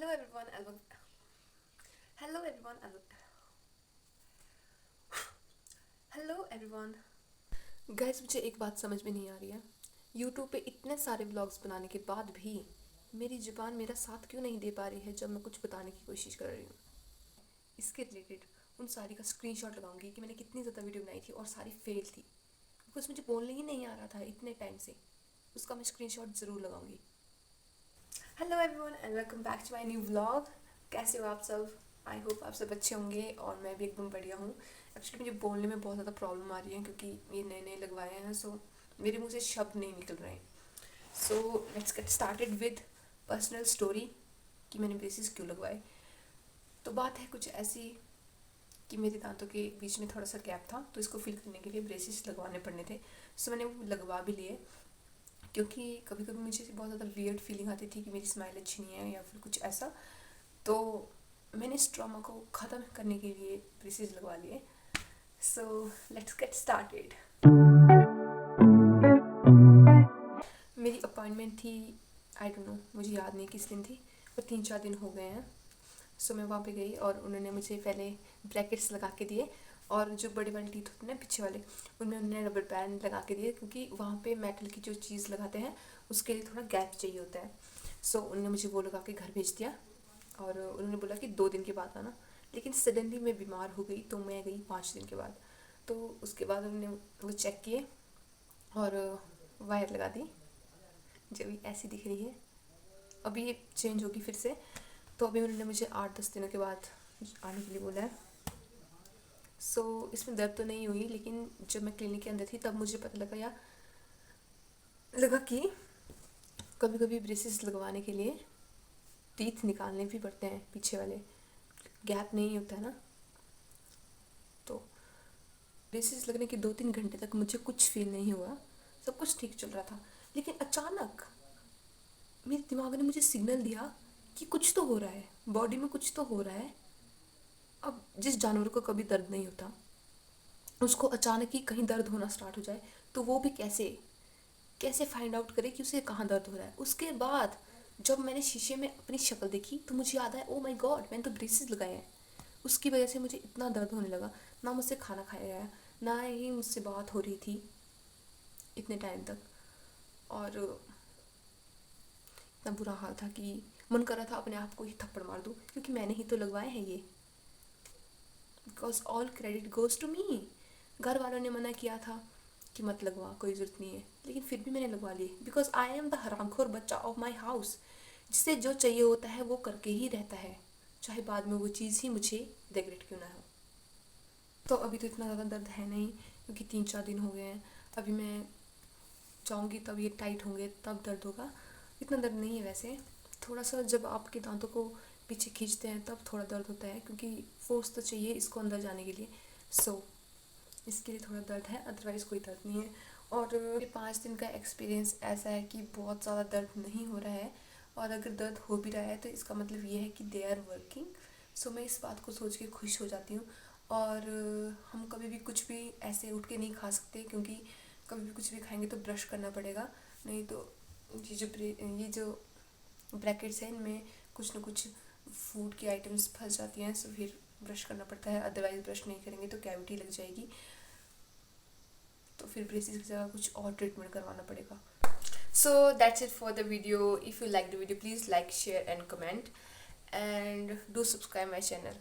Hello everyone and hello everyone and hello everyone. Guys मुझे एक बात समझ में नहीं आ रही है. यूट्यूब पे इतने सारे व्लॉग्स बनाने के बाद भी मेरी जुबान मेरा साथ क्यों नहीं दे पा रही है जब मैं कुछ बताने की कोशिश कर रही हूँ. इसके रिलेटेड उन सारी का स्क्रीनशॉट लगाऊंगी कि मैंने कितनी ज़्यादा वीडियो बनाई थी और सारी फेल थी बिकॉज मुझे बोलने ही नहीं आ रहा था इतने टाइम से. उसका मैं स्क्रीनशॉट ज़रूर लगाऊंगी. Hello everyone and welcome back to my new vlog. कैसे हो आप सब? आई होप आप सब अच्छे होंगे और मैं भी एकदम बढ़िया हूँ. एक्चुअली मुझे बोलने में बहुत ज़्यादा प्रॉब्लम आ रही है क्योंकि ये नए नए लगवाए हैं, सो मेरे मुंह से शब्द नहीं निकल रहे हैं. So let's get started with personal story कि मैंने ब्रेसेस क्यों लगवाए. तो बात है कुछ ऐसी कि मेरे दांतों के बीच में थोड़ा सा गैप था, तो इसको फिल करने के लिए ब्रेसेस लगवाने पड़ने थे. सो मैंने वो लगवा भी लिए क्योंकि कभी कभी मुझे बहुत ज़्यादा वियर्ड फीलिंग आती थी कि मेरी स्माइल अच्छी नहीं है या फिर कुछ ऐसा. तो मैंने इस ट्रॉमा को ख़त्म करने के लिए ब्रेसेस लगवा लिए. So let's get started. मेरी अपॉइंटमेंट थी, आई डोंट नो, मुझे याद नहीं किस दिन थी, पर 3-4 दिन हो गए हैं. सो मैं वहाँ पे गई और उन्होंने मुझे पहले ब्रैकेट्स लगा के दिए और जो बड़े वाले टीथ होते हैं ना पीछे वाले, उनमें उन्होंने रबर बैंड लगा के दिए क्योंकि वहाँ पे मेटल की जो चीज़ लगाते हैं उसके लिए थोड़ा गैप चाहिए होता है. सो उन्होंने मुझे वो लगा के घर भेज दिया और उन्होंने बोला कि 2 दिन के बाद आना. लेकिन सडनली मैं बीमार हो गई तो मैं गई 5 दिन के बाद. तो उसके बाद उन्होंने वो चेक किए और वायर लगा दी जो भी ऐसी दिख रही है. अभी ये चेंज होगी फिर से, तो अभी उन्होंने मुझे 8-10 दिनों के बाद आने के लिए बोला है. सो इसमें दर्द तो नहीं हुई, लेकिन जब मैं क्लिनिक के अंदर थी तब मुझे पता लगा कि कभी कभी ब्रेसेस लगवाने के लिए टीथ निकालने भी पड़ते हैं, पीछे वाले गैप नहीं होता है ना. तो ब्रेसेस लगने के 2-3 घंटे तक मुझे कुछ फील नहीं हुआ, सब कुछ ठीक चल रहा था. लेकिन अचानक मेरे दिमाग ने मुझे सिग्नल दिया कि कुछ तो हो रहा है, बॉडी में कुछ तो हो रहा है. अब जिस जानवर को कभी दर्द नहीं होता उसको अचानक ही कहीं दर्द होना स्टार्ट हो जाए तो वो भी कैसे कैसे फाइंड आउट करे कि उसे कहाँ दर्द हो रहा है. उसके बाद जब मैंने शीशे में अपनी शक्ल देखी तो मुझे याद आया, ओ माय गॉड, मैंने तो ब्रेसेस लगाए हैं. उसकी वजह से मुझे इतना दर्द होने लगा. ना मुझसे खाना खाया गया, ना ही मुझसे बात हो रही थी इतने टाइम तक. और इतना बुरा हाल था कि मन कर रहा था अपने आप को ही थप्पड़ मार दूँ क्योंकि मैंने ही तो लगवाए हैं ये. Because all credit goes to me. घर वालों ने मना किया था कि मत लगवा, कोई ज़रूरत नहीं है, लेकिन फिर भी मैंने लगवा लिए बिकॉज आई एम द हरामखोर बच्चा ऑफ माई हाउस, जिसे जो चाहिए होता है वो करके ही रहता है, चाहे बाद में वो चीज़ ही मुझे रिग्रेट क्यों ना हो. तो अभी तो इतना ज़्यादा दर्द है नहीं क्योंकि 3-4 दिन हो गए हैं. अभी मैं जाऊँगी तब ये टाइट होंगे तब दर्द होगा. इतना दर्द नहीं है वैसे. थोड़ा सा जब आपके दांतों को पीछे खींचते हैं तब थोड़ा दर्द होता है क्योंकि फोर्स तो चाहिए इसको अंदर जाने के लिए. सो इसके लिए थोड़ा दर्द है, अदरवाइज़ कोई दर्द नहीं है. और ये 5 दिन का एक्सपीरियंस ऐसा है कि बहुत ज़्यादा दर्द नहीं हो रहा है, और अगर दर्द हो भी रहा है तो इसका मतलब ये है कि दे आर वर्किंग. सो मैं इस बात को सोच के खुश हो जाती हूँ. और हम कभी भी कुछ भी ऐसे उठ के नहीं खा सकते क्योंकि कभी भी कुछ भी खाएंगे तो ब्रश करना पड़ेगा, नहीं तो ये जो ब्रैकेट्स हैं इनमें कुछ ना कुछ फूड की आइटम्स फंस जाती हैं. सो फिर ब्रश करना पड़ता है, अदरवाइज़ ब्रश नहीं करेंगे तो कैविटी लग जाएगी, तो फिर ब्रेसिस की जगह कुछ और ट्रीटमेंट करवाना पड़ेगा. So that's it for the video. If you like the video please like, share and comment, and do subscribe my channel.